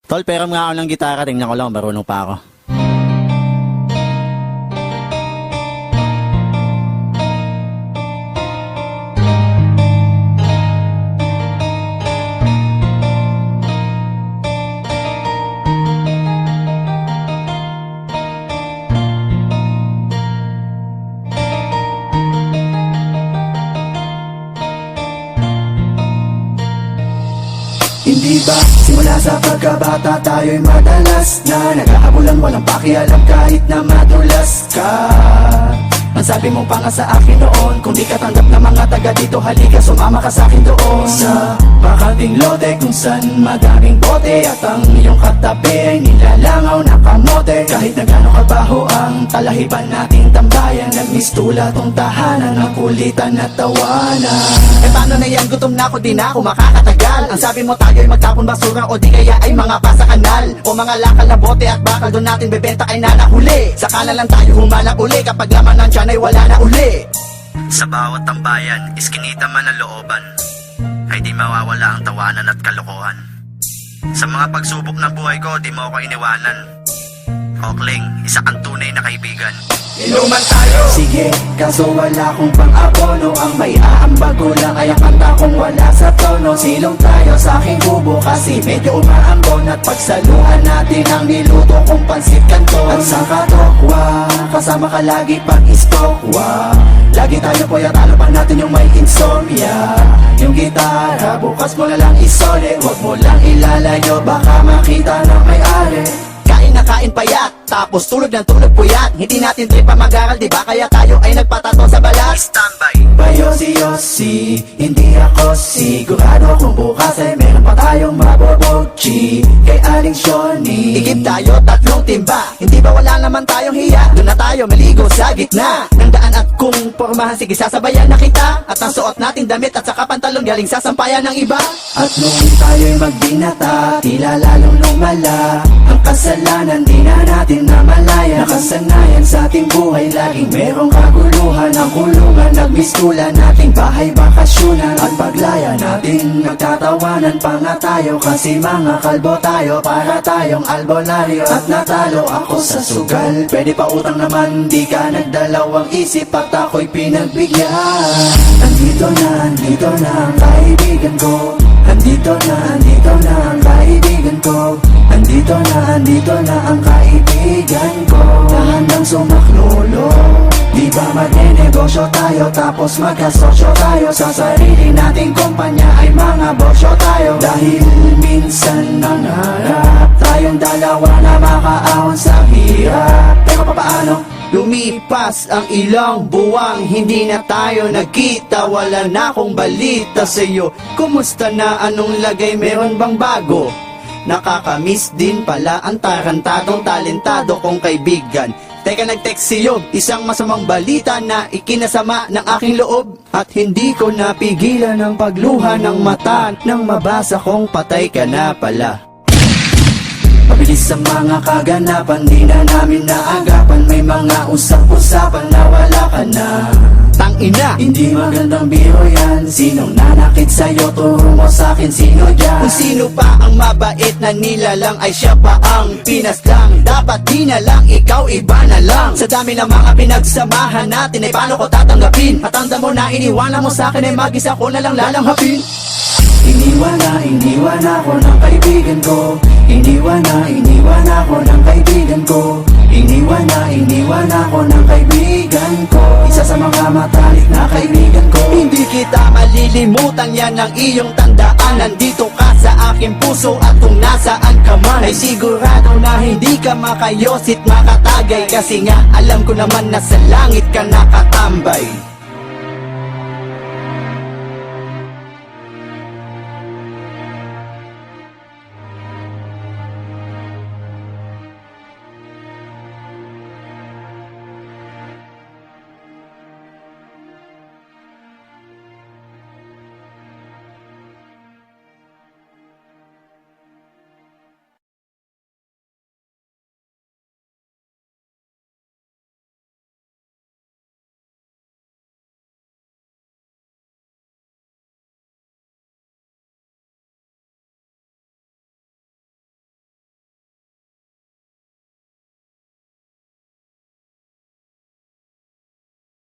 Tol, pero nga ako ng gitara, tingnan ko lang, marunong pa ako. Hindi ba simula sa pagkabata tayo'y madalas na naghahabulan, walang pakialam kahit na madulas ka. Ang sabi mo pa nga sa akin noon, kung di ka tanggap ng mga taga dito, halika sumama ka sa akin doon sa bakating lote kung saan madaming bote at ang iyong katabi ay nilalangaw na kamote. Kahit na gano'ng kabaho ang talahiban nating tambayan, nagmistula tong tahanan ng kulitan at tawanan. Eh paano na yan, gutom na ako, di na ako makakatagal. Ang sabi mo tayo'y magtapon basura o di kaya ay mga pasa kanal o mga lakal na bote at bakal doon natin bebenta ay nanahuli. Saka na lang tayo humanap uli kapag laman ng tiyan ay wala na uli. Sa bawat tambayan, iskinita man ang looban, ay di mawawala ang tawanan at kalokohan. Sa mga pagsubok ng buhay ko, di mo ako iniwanan. Okling, isa kang tunay na kaibigan. Inuman tayo! Sige, kaso wala kong pang-abono. Ang may aambag ko lang ay ang kanta kong wala sa tono. Silong tayo sa aking kubo kasi medyo umaambon. At pagsaluhan natin ang niluto kong pansit kanton. At sa katokwa, kasama ka lagi pag-istokwa. Lagi tayo talo pa natin yung may insomnia. Yung gitara, bukas mo na lang isole. Huwag mo lang ilalayo, baka makita ng may-ari. Kain na kain payat, tapos tulog ng tulog puyat. Hindi natin trip pa mag-aral, diba? Kaya tayo ay nagpatato sa balat. Standby! Bayosi-yosi, hindi ako sigurado kung bukas ay meron pa tayong mabobogchi. Kay Aling Shoni, igib tayo tatlong timba. Hindi ba wala naman tayong hiya? Doon na tayo maligo sa gitna ng daan at kung pormahan, sige sasabayan na kita. At ang suot nating damit at saka pantalon galing sa sampayan ng iba. At nung tayo'y magbinata, tila lalong lumala ang kasalanan, di na natin namalayan. Nakasanayan sa ating buhay, laging merong kaguluhan. Ang kulungan, nagmistula nating bahay bakasyonan. At paglaya natin, nagtatawanan pa nga tayo. Kasi mga kalbo tayo, para tayong albularyo. At natalo ako sa sugal, pwede pa utang naman, di ka nagdalawang isip at ako'y pinagbigyan. Andito na ang kaibigan ko. Andito na ang kaibigan ko. Andito na ang kaibigan ko. Handang sumaklolo. Di ba magnenegosyo tayo, tapos magkasosyo tayo. Sa sarili nating kumpanya ay mga bosyo tayo. Dahil minsan nangarap tayong dalawa na makaahon sa hirap. Pero papaano? Lumipas ang ilang buwang, hindi na tayo nagkita. Wala na akong balita sa'yo. Kumusta na, anong lagay, meron bang bago? Nakakamiss din pala ang tarantadong talentado kong kaibigan. Teka, nag-text sa'yo, isang masamang balita na ikinasama ng aking loob. At hindi ko napigilan ang pagluha ng mata nang mabasa kong patay ka na pala. Mabilis sa mga kaganapan, di na namin naagapan. May mga usap-usapan na wala ka na. Tangina, hindi magandang biro yan. Sinong nanakit sa'yo, turo mo sa'kin sino dyan. Kung sino pa ang mabait na nilalang ay siya pa ang pinaslang. Dapat di na lang, ikaw iba na lang. Sa dami ng mga pinagsamahan natin ay paano ko tatanggapin? At tanda mo na iniwanan mo sa'kin ay mag-isa ko na lang lalanghapin. Iniwan ako ng kaibigan ko. Iniwan ako ng kaibigan ko. Iniwan ako ng kaibigan ko. Isa sa mga matalik na kaibigan ko. Hindi kita malilimutan, yan ang iyong tandaan. Nandito ka sa aking puso at kung nasaan ka man ay sigurado na hindi ka makayosit makatagay. Kasi nga alam ko naman na sa langit ka nakatambay.